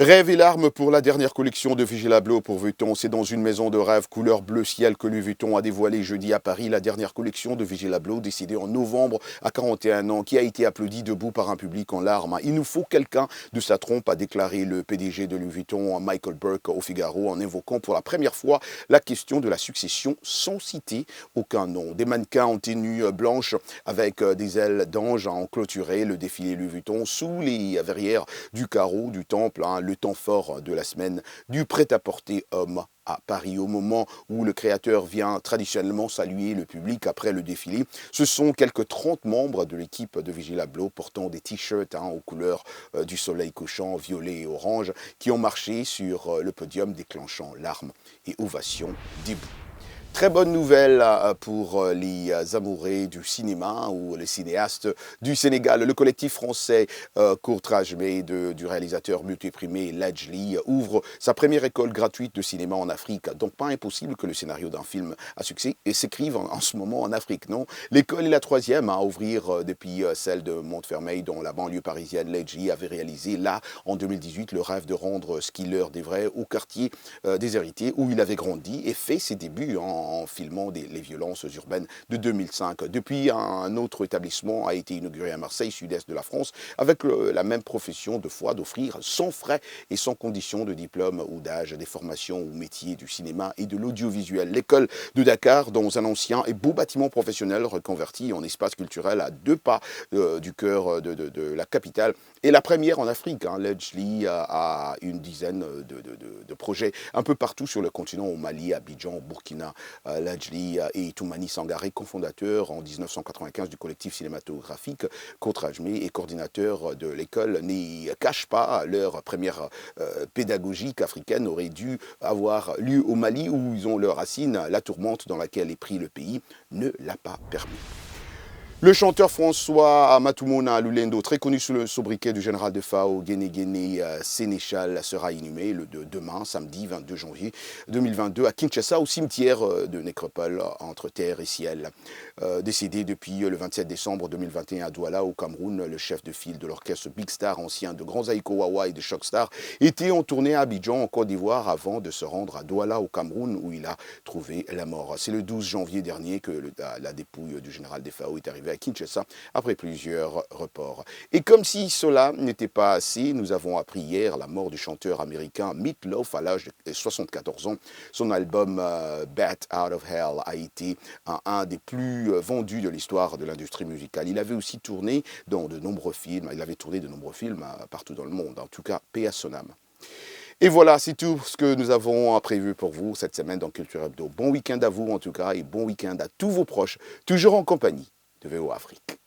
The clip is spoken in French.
Rêve et larmes pour la dernière collection de Virgil Abloh pour Vuitton. C'est dans une maison de rêve couleur bleu ciel que Louis Vuitton a dévoilé jeudi à Paris la dernière collection de Virgil Abloh, décidée en novembre à 41 ans, qui a été applaudie debout par un public en larmes. Il nous faut quelqu'un de sa trompe, a déclaré le PDG de Louis Vuitton, Michael Burke, au Figaro, en évoquant pour la première fois la question de la succession sans citer aucun nom. Des mannequins en tenue blanche avec des ailes d'ange ont clôturé le défilé Louis Vuitton sous les verrières du carreau du temple, le temps fort de la semaine du prêt-à-porter homme à Paris, au moment où le créateur vient traditionnellement saluer le public après le défilé. Ce sont quelques 30 membres de l'équipe de Virgil Abloh portant des t-shirts aux couleurs du soleil couchant, violet et orange, qui ont marché sur le podium déclenchant larmes et ovations debout. Très bonne nouvelle pour les amoureux du cinéma ou les cinéastes du Sénégal. Le collectif français Courtrajmé du réalisateur multiprimé Ladjli ouvre sa première école gratuite de cinéma en Afrique. Donc pas impossible que le scénario d'un film à succès s'écrive en ce moment en Afrique, non? L'école est la troisième à ouvrir depuis celle de Montfermeil, dont la banlieue parisienne. Ladjli avait réalisé là, en 2018, le rêve de rendre ce qu'il leur devrait au quartier des Héritiers où il avait grandi et fait ses débuts en filmant les violences urbaines de 2005. Depuis, un autre établissement a été inauguré à Marseille, sud-est de la France, avec la même profession de foi d'offrir sans frais et sans condition de diplôme ou d'âge des formations ou métiers du cinéma et de l'audiovisuel. L'école de Dakar, dans un ancien et beau bâtiment professionnel reconverti en espace culturel à 2 pas du cœur de la capitale, est la première en Afrique. Ladjli a une dizaine de projets un peu partout sur le continent, au Mali, à Abidjan, au Burkina. Ladjli et Toumani Sangaré, cofondateur en 1995 du collectif cinématographique Courtrajmé et coordinateur de l'école, n'y cachent pas leur première pédagogique africaine aurait dû avoir lieu au Mali où ils ont leurs racines. La tourmente dans laquelle est pris le pays ne l'a pas permis. Le chanteur François Matumona Lulendo, très connu sous le sobriquet du général de FAO, Guéné Sénéchal, sera inhumé demain, samedi 22 janvier 2022, à Kinshasa, au cimetière de Nécropole, entre terre et ciel. Décédé depuis le 27 décembre 2021 à Douala, au Cameroun, le chef de file de l'orchestre Big Star, ancien de Grands Aïko Wawa et de Shock Star, était en tournée à Abidjan, en Côte d'Ivoire, avant de se rendre à Douala, au Cameroun, où il a trouvé la mort. C'est le 12 janvier dernier que la dépouille du général de FAO est arrivée à Kinshasa après plusieurs reports. Et comme si cela n'était pas assez, nous avons appris hier la mort du chanteur américain Meat Loaf à l'âge de 74 ans. Son album Bat Out of Hell a été un des plus vendus de l'histoire de l'industrie musicale. Il avait aussi tourné dans de nombreux films, partout dans le monde, en tout cas, paix à son âme. Et voilà, c'est tout ce que nous avons prévu pour vous cette semaine dans Culture Hebdo. Bon week-end à vous en tout cas et bon week-end à tous vos proches, toujours en compagnie de VO Afrique.